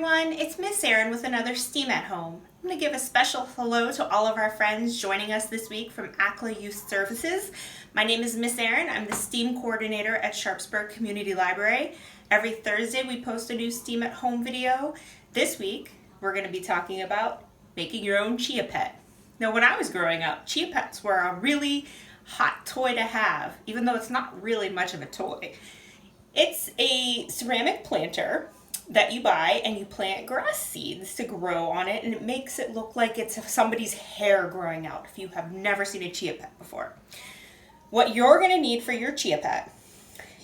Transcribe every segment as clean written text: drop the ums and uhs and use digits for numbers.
everyone, it's Miss Erin with another STEAM at Home. I'm going to give a special hello to all of our friends joining us this week from ACLA Youth Services. My name is Miss Erin. I'm the STEAM coordinator at Sharpsburg Community Library. Every Thursday we post a new STEAM at Home video. This week we're going to be talking about making your own Chia Pet. Now when I was growing up, Chia Pets were a really hot toy to have, even though it's not really much of a toy. It's a ceramic planter that you buy and you plant grass seeds to grow on it, and it makes it look like it's somebody's hair growing out if you have never seen a Chia Pet before. What you're going to need for your Chia Pet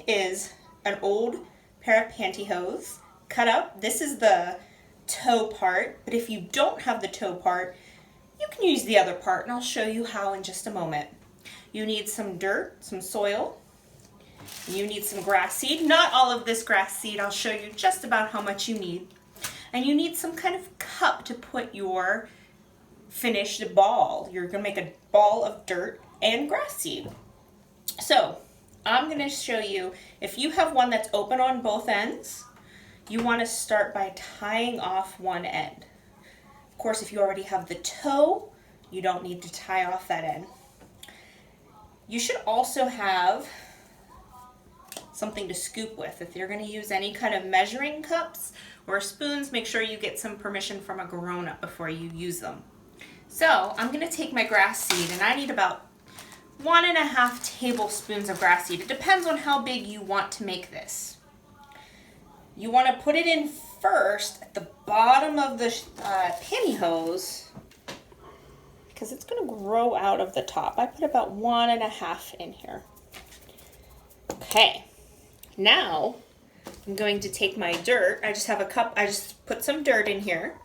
is an old pair of pantyhose cut up. This is the toe part, but if you don't have the toe part, you can use the other part, and I'll show you how in just a moment. You need some dirt, some soil. You need some grass seed. Not all of this grass seed. I'll show you just about how much you need. And you need some kind of cup to put your finished ball. You're going to make a ball of dirt and grass seed. So I'm going to show you, if you have one that's open on both ends, you want to start by tying off one end. Of course, if you already have the toe, you don't need to tie off that end. You should also have something to scoop with. If you're going to use any kind of measuring cups or spoons, make sure you get some permission from a grown-up before you use them. So I'm going to take my grass seed, and I need about 1.5 tablespoons of grass seed. It depends on how big you want to make this. You want to put it in first at the bottom of the pantyhose because it's going to grow out of the top. I put about 1.5 in here. Okay. Now, I'm going to take my dirt. I just have a cup. I just put some dirt in here.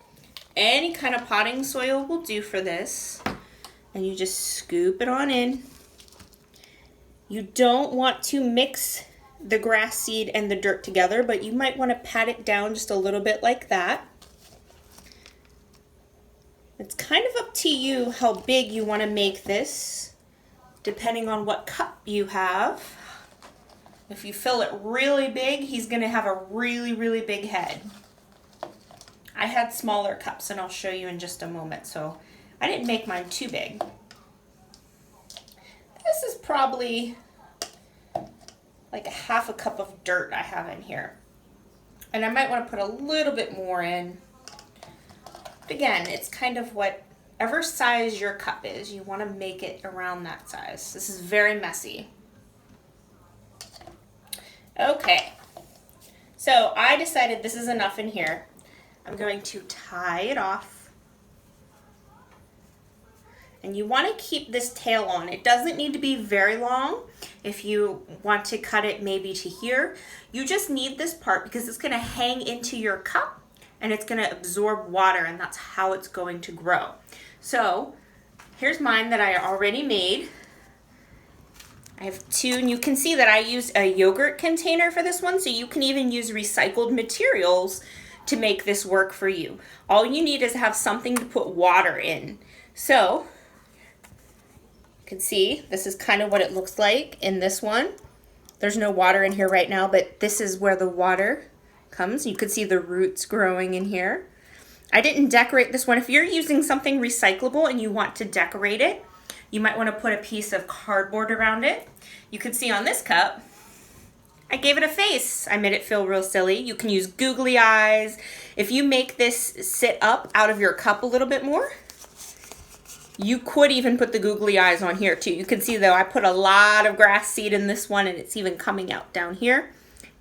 Any kind of potting soil will do for this. And you just scoop it on in. You don't want to mix the grass seed and the dirt together, but you might want to pat it down just a little bit like that. It's kind of up to you how big you want to make this, depending on what cup you have. If you fill it really big, he's going to have a really, really big head. I had smaller cups, and I'll show you in just a moment, so I didn't make mine too big. This is probably like 1/2 cup of dirt I have in here. And I might want to put a little bit more in. But again, it's kind of whatever size your cup is, you want to make it around that size. This is very messy. Okay, so I decided this is enough in here. I'm going to tie it off. And you want to keep this tail on. It doesn't need to be very long. If you want to cut it maybe to here, you just need this part because it's going to hang into your cup and it's going to absorb water, and that's how it's going to grow. So here's mine that I already made. I have 2, and you can see that I used a yogurt container for this one, so you can even use recycled materials to make this work for you. All you need is have something to put water in. So you can see this is kind of what it looks like in this one. There's no water in here right now, but this is where the water comes. You can see the roots growing in here. I didn't decorate this one. If you're using something recyclable and you want to decorate it, you might want to put a piece of cardboard around it. You can see on this cup, I gave it a face. I made it feel real silly. You can use googly eyes. If you make this sit up out of your cup a little bit more, you could even put the googly eyes on here too. You can see though, I put a lot of grass seed in this one, and it's even coming out down here.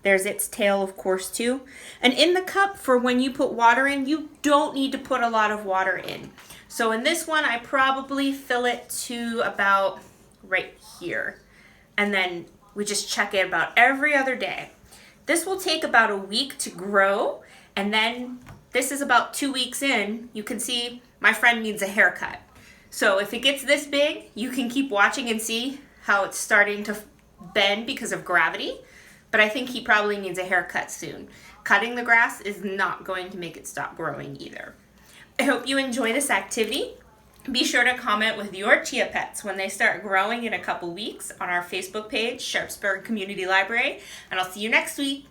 There's its tail, of course, too. And in the cup, for when you put water in, you don't need to put a lot of water in. So in this one, I probably fill it to about right here. And then we just check it about every other day. This will take about a week to grow. And then this is about 2 weeks in. You can see my friend needs a haircut. So if it gets this big, you can keep watching and see how it's starting to bend because of gravity. But I think he probably needs a haircut soon. Cutting the grass is not going to make it stop growing either. I hope you enjoy this activity. Be sure to comment with your Chia Pets when they start growing in a couple weeks on our Facebook page, Sharpsburg Community Library, and I'll see you next week.